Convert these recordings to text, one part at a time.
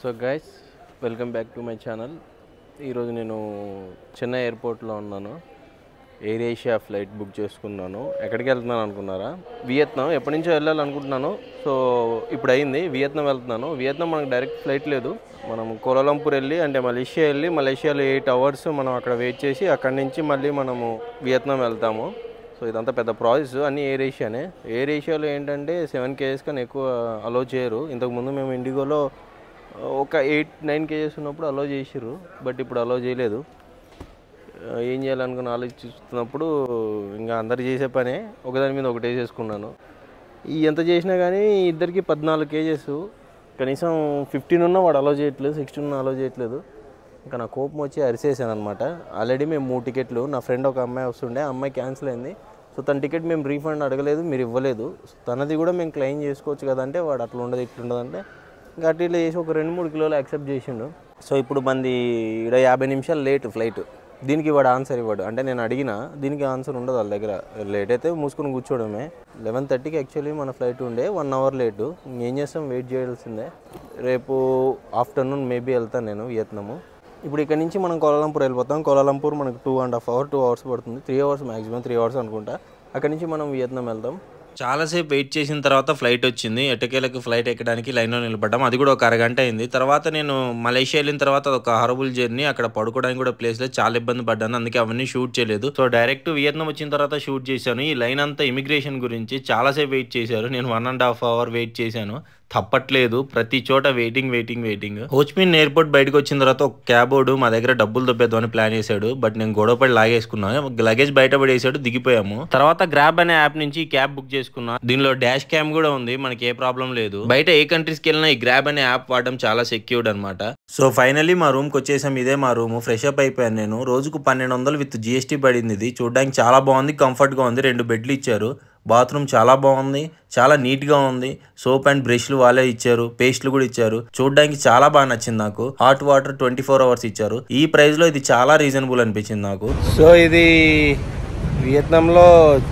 So guys, welcome back to my channel. ఈరోజు నేను చెన్నై ఎయిర్పోర్ట్లో ఉన్నాను. ఎయిర్ ఏషియా ఫ్లైట్ బుక్ చేసుకున్నాను. ఎక్కడికి వెళ్తున్నాను అనుకున్నారా? వియత్నాం. ఎప్పటి నుంచో వెళ్ళాలనుకుంటున్నాను. సో ఇప్పుడు అయింది, వియత్నాం వెళ్తున్నాను. వియత్నాం మనకు డైరెక్ట్ ఫ్లైట్ లేదు. మనం కోలాలంపూర్ వెళ్ళి, అంటే మలేషియా వెళ్ళి, మలేషియాలో 8 అవర్స్ మనం అక్కడ వెయిట్ చేసి అక్కడి నుంచి మళ్ళీ మనము వియత్నాం వెళ్తాము. సో ఇదంతా పెద్ద ప్రాసెస్. అన్నీ ఎయిర్ ఏషియానే. ఎయిర్ ఏషియాలో ఏంటంటే 7 kgs కన్నా ఎక్కువ అలో చేయరు. ఇంతకుముందు మేము ఇండిగోలో ఒక 8-9 kgs ఉన్నప్పుడు అలో చేసిర్రు, బట్ ఇప్పుడు అలో చేయలేదు. ఏం చేయాలనుకుని ఆలోచిస్తున్నప్పుడు ఇంకా అందరు చేసే పనే ఒకదాని మీద ఒకటి వేసేసుకున్నాను. ఎంత చేసినా కానీ ఇద్దరికి 14 kgs, కనీసం 15 ఉన్నా వాడు అలో చేయట్లేదు, 16 ఉన్నా అలో చేయట్లేదు. ఇంకా నా కోపం వచ్చి అరిసేసాను అనమాట. ఆల్రెడీ మేము 3 టికెట్లు, నా ఫ్రెండ్ ఒక అమ్మాయి వస్తుండే, ఆ అమ్మాయి క్యాన్సిల్ అయింది. సో తన టికెట్ మేము రీఫండ్ అడగలేదు, మీరు ఇవ్వలేదు, తనది కూడా మేము క్లెయిమ్ చేసుకోవచ్చు కదంటే వాడు అట్లా ఉండదు ఇట్లా ఉండదు అంటే ఇంకా అట్లా ఇట్లా చేసి ఒక 2-3 కిలోలు యాక్సెప్ట్ చేసిండు. సో ఇప్పుడు మంది ఇక్కడ 50 నిమిషాలు లేట్ ఫ్లైట్. దీనికి వాడు ఆన్సర్ ఇవ్వడు. అంటే నేను అడిగినా దీనికి ఆన్సర్ ఉండదు వాళ్ళ దగ్గర. లేట్ అయితే మూసుకొని కూర్చోవడమే. 11:30కి యాక్చువల్లీ మన ఫ్లైట్ ఉండే, 1 అవర్ లేటు. ఇంకేం చేస్తాం, వెయిట్ చేయాల్సిందే. రేపు ఆఫ్టర్నూన్ మేబీ వెళ్తాను నేను వియత్నాము. ఇప్పుడు ఇక్కడ నుంచి మనం కోలాలంపూర్ వెళ్ళిపోతాం. కోలాలంపూర్ మనకు 2.5 hours పడుతుంది. 3 hours మ్యాక్సిమం, 3 hours అనుకుంటా. అక్కడి నుంచి మనం వియత్నాం వెళ్తాం. చాలాసేపు వెయిట్ చేసిన తర్వాత ఫ్లైట్ వచ్చింది. ఎట్టకేలకు ఫ్లైట్ ఎక్కడానికి లైన్లో నిలబడ్డాం. అది కూడా ఒక అరగంట అయింది. తర్వాత నేను మలేషియా వెళ్ళిన తర్వాత ఒక హారబుల్ జర్నీ. అక్కడ పడుకోవడానికి కూడా ప్లేస్ లేదు, చాలా ఇబ్బంది పడ్డాను. అందుకే అవన్నీ షూట్ చేయలేదు. సో డైరెక్ట్ వియత్నాం వచ్చిన తర్వాత షూట్ చేశాను. ఈ లైన్ అంతా ఇమిగ్రేషన్ గురించి చాలాసేపు వెయిట్ చేశారు. నేను 1.5 hour వెయిట్ చేశాను. తప్పట్లేదు, ప్రతి చోట వెయిటింగ్. హోచ్మిన్ ఎయిర్పోర్ట్ బయటకు వచ్చిన తర్వాత ఒక క్యాబోర్డు మా దగ్గర డబ్బులు దొబ్బేద్దామని ప్లాన్ చేశాడు. బట్ నేను గొడవపడి లాగేసుకున్నాను. లగేజ్ బయట పడేసాడు, దిగిపోయాము. తర్వాత గ్రాబ్ అనే యాప్ నుంచి క్యాబ్ బుక్ చేసుకున్నా. దీనిలో డాష్ క్యామ్ కూడా ఉంది, మనకి ఏ ప్రాబ్లం లేదు. బయట ఏ కంట్రీస్కి వెళ్ళినా ఈ గ్రాబ్ అనే యాప్ వాడడం చాలా సెక్యూర్డ్ అనమాట. సో ఫైనల్లీ మా రూమ్కి వచ్చేసాం. ఇదే మా రూమ్. ఫ్రెష్ అప్ అయిపోయాను నేను. రోజుకు 1200 విత్ GST పడింది. ఇది చూడడానికి చాలా బాగుంది, కంఫర్ట్గా ఉంది. 2 బెడ్లు ఇచ్చారు. బాత్రూమ్ చాలా బాగుంది, చాలా నీట్గా ఉంది. సోప్ అండ్ బ్రష్లు వాళ్ళే ఇచ్చారు, పేస్ట్లు కూడా ఇచ్చారు. చూడడానికి చాలా బాగా నచ్చింది నాకు. హాట్ వాటర్ 24 hours ఇచ్చారు. ఈ ప్రైస్ లో ఇది చాలా రీజనబుల్ అనిపించింది నాకు. సో ఇది వియత్నాంలో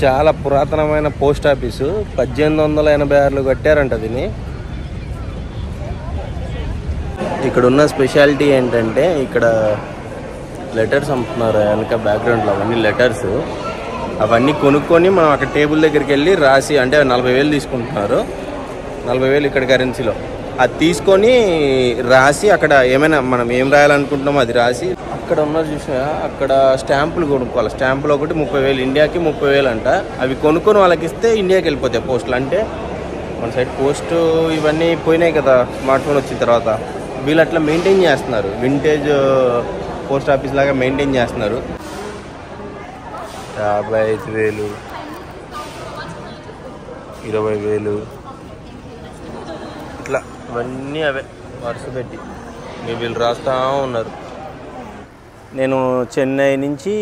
చాలా పురాతనమైన పోస్ట్ ఆఫీసు. 1886లో కట్టారంట దీన్ని. ఇక్కడ ఉన్న స్పెషాలిటీ ఏంటంటే ఇక్కడ లెటర్స్ అమ్ముతున్నారు. వెనక బ్యాక్గ్రౌండ్లో అవన్నీ లెటర్స్. అవన్నీ కొనుక్కొని మనం అక్కడ టేబుల్ దగ్గరికి వెళ్ళి రాసి, అంటే 40,000 తీసుకుంటున్నారు. 40,000 ఇక్కడ కరెన్సీలో. అది తీసుకొని రాసి అక్కడ ఏమైనా మనం ఏం రాయాలనుకుంటున్నామో అది రాసి, అక్కడ ఉన్నారు చూసా, అక్కడ స్టాంపులు కొనుక్కోవాలి. స్టాంపులు ఒకటి 30,000, ఇండియాకి 30,000 అంట. అవి కొనుక్కొని వాళ్ళకి ఇస్తే ఇండియాకి వెళ్ళిపోతాయి పోస్టులు. అంటే మన సైడ్ పోస్ట్ ఇవన్నీ పోయినాయి కదా స్మార్ట్ ఫోన్ వచ్చిన తర్వాత. వీళ్ళు అట్లా మెయింటైన్ చేస్తున్నారు, వింటేజ్ పోస్ట్ ఆఫీస్ లాగా మెయింటైన్ చేస్తున్నారు. 55,000, 20,000 ఇట్లా ఇవన్నీ అవే వరుస పెట్టి వీళ్ళు రాస్తూ ఉన్నారు. నేను చెన్నై నుంచి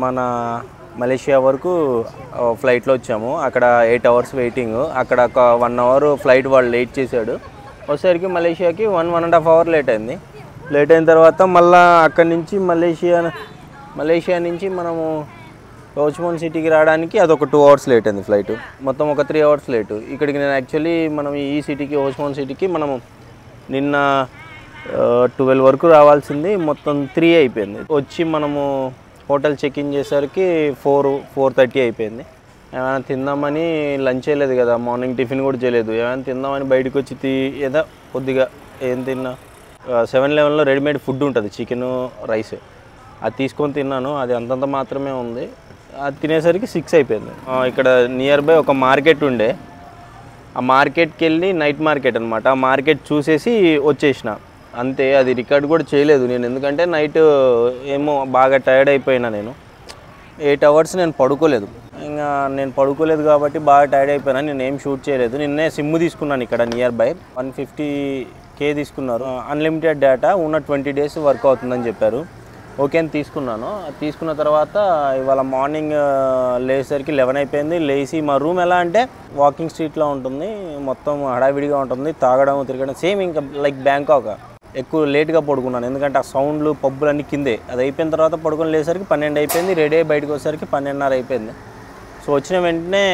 మన మలేషియా వరకు ఫ్లైట్లో వచ్చాము. అక్కడ 8 hours వెయిటింగ్. అక్కడ ఒక 1 hour ఫ్లైట్ వాళ్ళు లేట్ చేశాడు. వచ్చేసరికి మలేషియాకి 1.5 hour లేట్ అయింది. లేట్ అయిన తర్వాత మళ్ళీ అక్కడి నుంచి మలేషియా నుంచి మనము హోచ్మిన్ సిటీకి రావడానికి అదొక 2 hours లేట్ అయింది ఫ్లైట్. మొత్తం ఒక 3 hours లేటు. ఇక్కడికి నేను యాక్చువల్లీ మనం ఈ సిటీకి, హోచ్మిన్ సిటీకి మనము నిన్న 12 వరకు రావాల్సింది, మొత్తం 3 అయిపోయింది. వచ్చి మనము హోటల్ చెక్ ఇన్ చేసరికి 4:30 అయిపోయింది. ఏమైనా తిందామని లంచ్ చేయలేదు కదా, మార్నింగ్ టిఫిన్ కూడా చేయలేదు. ఏమైనా తిందామని బయటకు వచ్చి ఏదో కొద్దిగా ఏం తిన్నా, 7-Elevenలో రెడీమేడ్ ఫుడ్ ఉంటుంది, చికెన్ రైస్. అది తీసుకొని తిన్నాను. అది అంతంత మాత్రమే ఉంది. అది తినేసరికి 6 అయిపోయింది. ఇక్కడ నియర్ బై ఒక మార్కెట్ ఉండే, ఆ మార్కెట్కి వెళ్ళి, నైట్ మార్కెట్ అనమాట, ఆ మార్కెట్ చూసేసి వచ్చేసిన అంతే. అది రికార్డ్ కూడా చేయలేదు నేను, ఎందుకంటే నైట్ ఏమో బాగా టైర్డ్ అయిపోయినా. నేను 8 hours నేను పడుకోలేదు. ఇంకా నేను పడుకోలేదు కాబట్టి బాగా టైర్డ్ అయిపోయినా. నేను ఏం షూట్ చేయలేదు. నిన్నే సిమ్ తీసుకున్నాను ఇక్కడ నియర్ బై 150K తీసుకున్నారు. అన్లిమిటెడ్ డేటా ఉన్న 20 days వర్క్ అవుతుందని చెప్పారు. ఓకే అని తీసుకున్నాను. తీసుకున్న తర్వాత ఇవాళ మార్నింగ్ లేచేసరికి 11 అయిపోయింది. లేచి మా రూమ్ ఎలా అంటే వాకింగ్ స్ట్రీట్లో ఉంటుంది, మొత్తం హడావిడిగా ఉంటుంది, తాగడం తిరగడం సేమ్ ఇంకా లైక్ బ్యాంకాక్. ఎక్కువ లేట్గా పడుకున్నాను, ఎందుకంటే ఆ సౌండ్లు పబ్బులు అన్నీ కిందే. అది అయిపోయిన తర్వాత పడుకొని లేసరికి 12 అయిపోయింది. రెడీ అయ్యి బయటకు వచ్చేసరికి 12:30 అయిపోయింది. సో వచ్చిన వెంటనే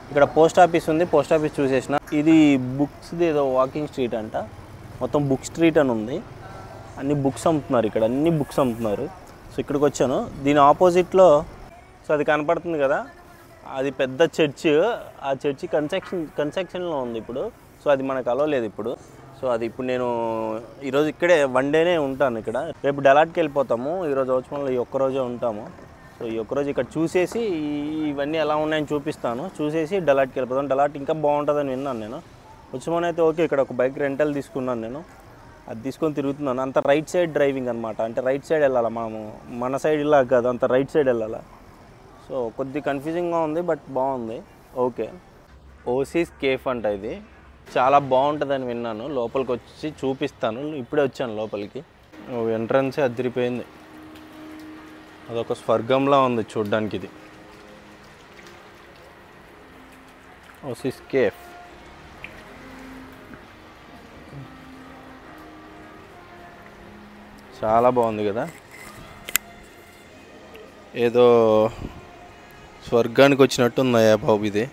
ఇక్కడ పోస్ట్ ఆఫీస్ ఉంది, పోస్ట్ ఆఫీస్ చూసేసిన. ఇది బుక్స్ది ఏదో వాకింగ్ స్ట్రీట్ అంట. మొత్తం బుక్ స్ట్రీట్ అని ఉంది, అన్ని బుక్స్ అమ్ముతున్నారు ఇక్కడ, అన్ని బుక్స్ అమ్ముతున్నారు. సో ఇక్కడికి వచ్చాను. దీని ఆపోజిట్లో సో అది కనపడుతుంది కదా, అది పెద్ద చర్చ్. ఆ చర్చి కన్స్ట్రక్షన్లో ఉంది ఇప్పుడు. సో అది మనకు అలవలేదు ఇప్పుడు. సో అది ఇప్పుడు నేను ఈరోజు ఇక్కడే వన్ డేనే ఉంటాను ఇక్కడ. రేపు డెలాట్కి వెళ్ళిపోతాము. ఈరోజు వచ్చి ఈ ఒక్కరోజే ఉంటాము. సో ఈ ఒక్కరోజు ఇక్కడ చూసేసి ఇవన్నీ ఎలా ఉన్నాయని చూపిస్తాను. చూసేసి డెలాట్కి వెళ్ళిపోతాను. డెలాట్ ఇంకా బాగుంటుందని విన్నాను నేను. వచ్చామనైతే ఓకే. ఇక్కడ ఒక బైక్ రెంటల్ తీసుకున్నాను నేను, అది తీసుకొని తిరుగుతున్నాను. అంత రైట్ సైడ్ డ్రైవింగ్ అనమాట, అంటే రైట్ సైడ్ వెళ్ళాలి మనము, మన సైడ్ ఇలా కాదు, అంత రైట్ సైడ్ వెళ్ళాలి. సో కొద్ది కన్ఫ్యూజింగ్గా ఉంది, బట్ బాగుంది. ఓకే, ఓసిస్ కేఫ్ అంట. ఇది చాలా బాగుంటుందని విన్నాను. లోపలికి వచ్చి చూపిస్తాను. ఇప్పుడే వచ్చాను లోపలికి. ఎంట్రన్సే అదిరిపోయింది. అదొక స్వర్గంలా ఉంది చూడ్డానికి. ఇది ఓసిస్ కేఫ్. చాలా బాగుంది కదా, ఏదో స్వర్గానికి వచ్చినట్టు ఉందయ్యా బాబు ఇది.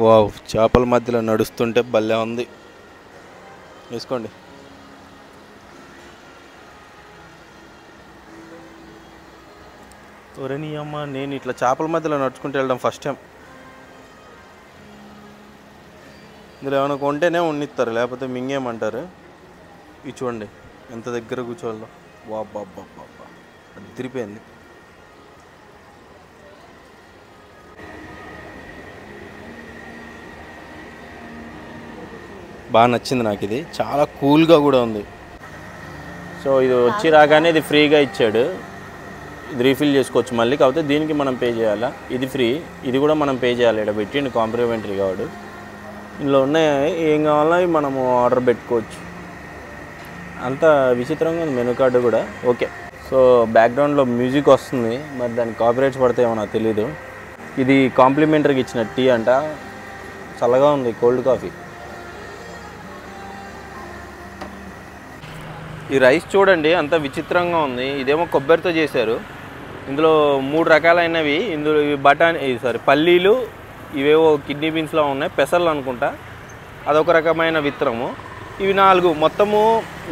వావ్, చేపల మధ్యలో నడుస్తుంటే భలే ఉంది. వేసుకోండి. ఒరేని అమ్మ, నేను ఇట్లా చేపల మధ్యలో నడుచుకుంటూ వెళ్ళడం ఫస్ట్ టైం. ఇందులో ఏమైనా కొంటేనే ఉండిస్తారు, లేకపోతే మింగేమంటారు. ఇది చూడండి ఎంత దగ్గర కూర్చోవాలో. వా బాబా బాబా, అది తిరిగిపోయింది. బాగా నచ్చింది నాకు. ఇది చాలా కూల్గా కూడా ఉంది. సో ఇది వచ్చి రాగానే ఇది ఫ్రీగా ఇచ్చాడు. ఇది రీఫిల్ చేసుకోవచ్చు మళ్ళీ, కాకపోతే దీనికి మనం పే చేయాలా. ఇది ఫ్రీ, ఇది కూడా మనం పే చేయాలి. ఇక్కడ పెట్టిండు కాంప్లిమెంటరీ కావాడు. ఇందులో ఉన్నాయి, ఏం కావాలో మనము ఆర్డర్ పెట్టుకోవచ్చు. అంత విచిత్రంగా ఉంది మెనూ కార్డు కూడా. ఓకే, సో బ్యాక్గ్రౌండ్లో మ్యూజిక్ వస్తుంది, మరి దానికి కాపీరైట్స్ పడతాయేమో నాకు తెలీదు. ఇది కాంప్లిమెంటరీకి ఇచ్చిన టీ అంట, చల్లగా ఉంది, కోల్డ్ కాఫీ. ఈ రైస్ చూడండి అంత విచిత్రంగా ఉంది. ఇదేమో కొబ్బరితో చేశారు. ఇందులో 3 రకాలైనవి. ఇందులో ఇవి పల్లీలు, ఇవేవో కిడ్నీ బీన్స్లో ఉన్నాయి, పెసర్లు అనుకుంటా, అదొక రకమైన విత్తనము. ఇవి 4 మొత్తము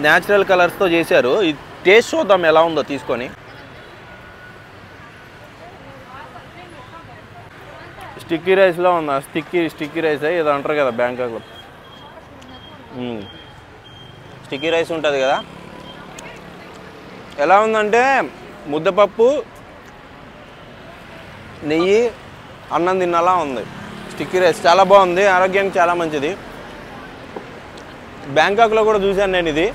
న్యాచురల్ కలర్స్తో చేశారు. ఈ టేస్ట్ చూద్దాం ఎలా ఉందో తీసుకొని. స్టిక్కీ రైస్లో ఉందా? స్టిక్కీ రైస్ ఏదో అంటారు కదా బ్యాంకాక్లో. స్టిక్కీ రైస్ ఉంటుంది కదా. ఎలా ఉందంటే ముద్దపప్పు, నెయ్యి, అన్నం తిన్నలా ఉంది. స్టిక్కీ రైస్ చాలా బాగుంది, ఆరోగ్యానికి చాలా మంచిది. బ్యాంకాక్లో కూడా చూశాను నేను ఇది.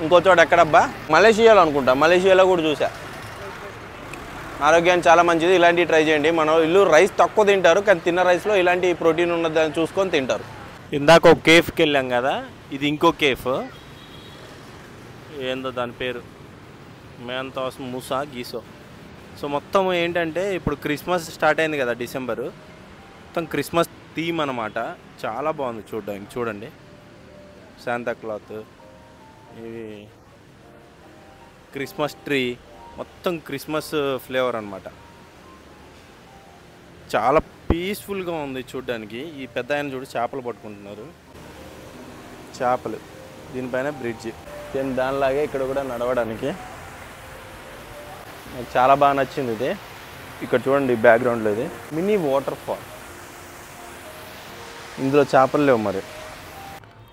ఇంకో చోట ఎక్కడబ్బా, మలేషియాలో అనుకుంటా, మలేషియాలో కూడా చూసా. ఆరోగ్యానికి చాలా మంచిది. ఇలాంటివి ట్రై చేయండి. మన ఇల్లు రైస్ తక్కువ తింటారు, కానీ తిన్న రైస్లో ఇలాంటి ప్రోటీన్ ఉన్నదని చూసుకొని తింటారు. ఇందాక ఒక కేఫ్కి వెళ్ళాం కదా, ఇది ఇంకో కేఫ్. ఏందో దాని పేరు, మేంతాస్ మూసా గీసో. సో మొత్తం ఏంటంటే ఇప్పుడు క్రిస్మస్ స్టార్ట్ అయింది కదా, డిసెంబరు. మొత్తం క్రిస్మస్ థీమ్ అన్నమాట. చాలా బాగుంది చూడడానికి. చూడండి, శాంతా క్లాత్, ఇవి క్రిస్మస్ ట్రీ, మొత్తం క్రిస్మస్ ఫ్లేవర్ అన్నమాట. చాలా పీస్ఫుల్గా ఉంది చూడడానికి. ఈ పెద్ద ఆయన చూడు చేపలు పట్టుకుంటున్నారు. చేపలు, దీనిపైన బ్రిడ్జ్. సేమ్ దానిలాగే ఇక్కడ కూడా నడవడానికి. నాకు చాలా బాగా నచ్చింది ఇది. ఇక్కడ చూడండి బ్యాక్గ్రౌండ్లో ఇది మినీ వాటర్ ఫాల్. ఇందులో చేపలు లేవు మరి.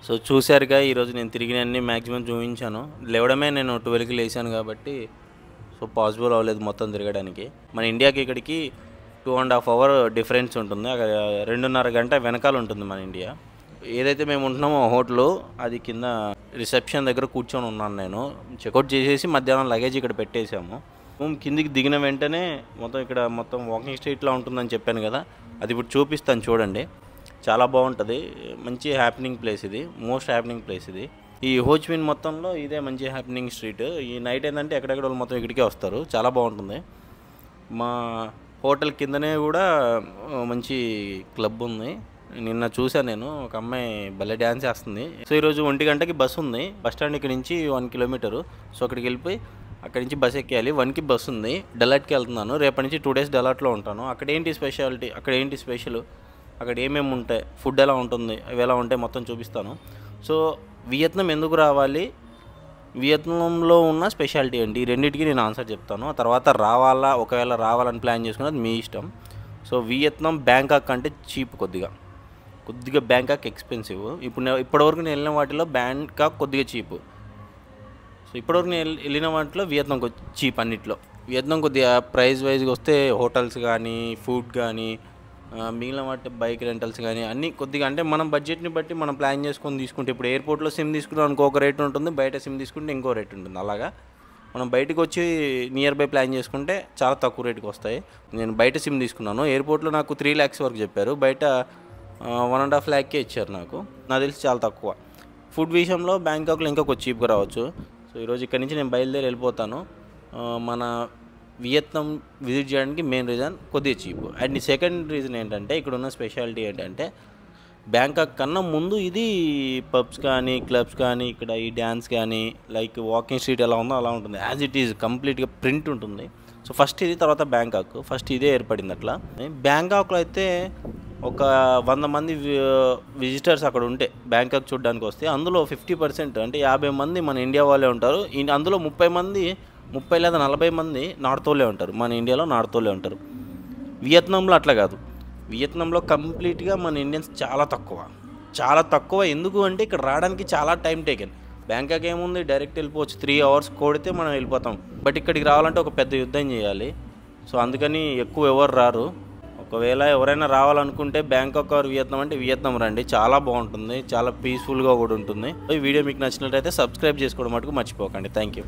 సో చూశారుగా, ఈరోజు నేను తిరిగినన్ని మ్యాక్సిమం చూపించాను. లేవడమే నేను 12కి లేచాను కాబట్టి సో పాసిబుల్ అవ్వలేదు మొత్తం తిరగడానికి. మన ఇండియాకి ఇక్కడికి 2.5 అవర్ డిఫరెన్స్ ఉంటుంది. అక్కడ 2.5 గంట వెనకాల ఉంటుంది మన ఇండియా. ఏదైతే మేము ఉంటున్నామో హోటల్, అది కింద రిసెప్షన్ దగ్గర కూర్చొని ఉన్నాను నేను. చెక్అవుట్ చేసేసి మధ్యాహ్నం లగేజ్ ఇక్కడ పెట్టేసాము. కిందికి దిగిన వెంటనే మొత్తం ఇక్కడ మొత్తం వాకింగ్ స్ట్రీట్లా ఉంటుందని చెప్పాను కదా, అది ఇప్పుడు చూపిస్తాను చూడండి. చాలా బాగుంటుంది, మంచి హ్యాపెనింగ్ ప్లేస్ ఇది, మోస్ట్ హ్యాపెనింగ్ ప్లేస్ ఇది. ఈ హోచిమిన్ మొత్తంలో ఇదే మంచి హ్యాపెనింగ్ స్ట్రీట్. ఈ నైట్ ఏంటంటే ఎక్కడెక్కడ వాళ్ళు మొత్తం ఇక్కడికే వస్తారు. చాలా బాగుంటుంది. మా హోటల్ కిందనే కూడా మంచి క్లబ్ ఉంది. నిన్న చూసాను నేను, ఒక అమ్మాయి భలే డ్యాన్స్ చేస్తుంది. సో ఈరోజు 1 గంటకి బస్సు ఉంది. బస్ స్టాండ్ ఇక్కడ నుంచి 1 కిలోమీటరు. సో అక్కడికి వెళ్ళిపోయి అక్కడి నుంచి బస్ ఎక్కేయాలి. 1కి బస్సు ఉంది. డెలాట్కి వెళ్తున్నాను. రేపటి నుంచి 2 డేస్ డెలాట్లో ఉంటాను. అక్కడ ఏంటి స్పెషాలిటీ, అక్కడ ఏంటి స్పెషల్ అక్కడ ఏమేమి ఉంటాయి, ఫుడ్ ఎలా ఉంటుంది, అవి ఎలా ఉంటాయి మొత్తం చూపిస్తాను. సో వియత్నాం ఎందుకు రావాలి, వియత్నాంలో ఉన్న స్పెషాలిటీ ఏంటి, ఈ రెండింటికి నేను ఆన్సర్ చెప్తాను. ఆ తర్వాత రావాలా, ఒకవేళ రావాలని ప్లాన్ చేసుకున్నది మీ ఇష్టం. సో వియత్నాం బ్యాంకాక్ అంటే చీప్, కొద్దిగా బ్యాంకాక్ ఎక్స్పెన్సివ్. ఇప్పటివరకు నేను వెళ్ళిన వాటిలో బ్యాంకాక్ కొద్దిగా చీప్. సో ఇప్పటివరకు నేను వెళ్ళిన వాటిలో వియత్నాం చీప్ అన్నిట్లో. వియత్నాం కొద్దిగా ప్రైస్ వైజ్గా వస్తే హోటల్స్ కానీ, ఫుడ్ కానీ, మిగిలిన వాటి బైక్ రెంటల్స్ కానీ అన్నీ కొద్దిగా, అంటే మనం బడ్జెట్ని బట్టి మనం ప్లాన్ చేసుకొని తీసుకుంటే, ఇప్పుడు ఎయిర్పోర్ట్లో సిమ్ తీసుకున్నాం అనుకో ఒక రేట్ ఉంటుంది, బయట సిమ్ తీసుకుంటే ఇంకో రేట్ ఉంటుంది. అలాగా మనం బయటకు వచ్చి నియర్ బై ప్లాన్ చేసుకుంటే చాలా తక్కువ రేటుకి వస్తాయి. నేను బయట సిమ్ తీసుకున్నాను, ఎయిర్పోర్ట్లో నాకు 3 lakhs వరకు చెప్పారు, బయట 1.5 lakh ఇచ్చారు. నాకు తెలిసి చాలా తక్కువ. ఫుడ్ విషయంలో బ్యాంకాక్లో ఇంకా కొంచెం చీప్గా రావచ్చు. సో ఈరోజు ఇక్కడ నుంచి నేను బయలుదేరి వెళ్ళిపోతాను. మన వియత్నాం విజిట్ చేయడానికి మెయిన్ రీజన్ కొద్దిగా చీప్. అండ్ సెకండ్ రీజన్ ఏంటంటే, ఇక్కడ ఉన్న స్పెషాలిటీ ఏంటంటే, బ్యాంకాక్ కన్నా ముందు ఇది పబ్స్ కానీ, క్లబ్స్ కానీ, ఇక్కడ ఈ డ్యాన్స్ కానీ, లైక్ వాకింగ్ స్ట్రీట్ ఎలా ఉందో అలా ఉంటుంది, యాజ్ ఇట్ ఈజ్ కంప్లీట్గా ప్రింట్ ఉంటుంది. సో ఫస్ట్ ఇది, తర్వాత బ్యాంకాక్, ఫస్ట్ ఇదే ఏర్పడింది అట్లా. బ్యాంకాక్లో అయితే ఒక 100 మంది విజిటర్స్ అక్కడ ఉంటే బ్యాంకాక్ చూడడానికి వస్తే, అందులో 50% అంటే 50 మంది మన ఇండియా వాళ్ళే ఉంటారు. అందులో 30 లేదా 40 మంది నార్త్ వాళ్ళే ఉంటారు, మన ఇండియాలో నార్త్ వాళ్ళే ఉంటారు. వియత్నాంలో అట్లా కాదు. వియత్నాంలో కంప్లీట్గా మన ఇండియన్స్ చాలా తక్కువ. ఎందుకు అంటే ఇక్కడ రావడానికి చాలా టైం టేకెన్. బ్యాంకాక్ ఏముంది, డైరెక్ట్ వెళ్ళిపోవచ్చు, 3 hours కొడితే మనం వెళ్ళిపోతాం. బట్ ఇక్కడికి రావాలంటే ఒక పెద్ద యుద్ధం చేయాలి. సో అందుకని ఎక్కువ ఎవరు రారు. ఒకవేళ ఎవరైనా రావాలనుకుంటే బ్యాంకాక్ ఆర్ వియత్నాం అంటే వియత్నాం రండి, చాలా బాగుంటుంది, చాలా పీస్ఫుల్గా కూడా ఉంటుంది. ఈ వీడియో మీకు నచ్చినట్లయితే సబ్స్క్రైబ్ చేసుకోవడం మటుకు మర్చిపోకండి. Thank you.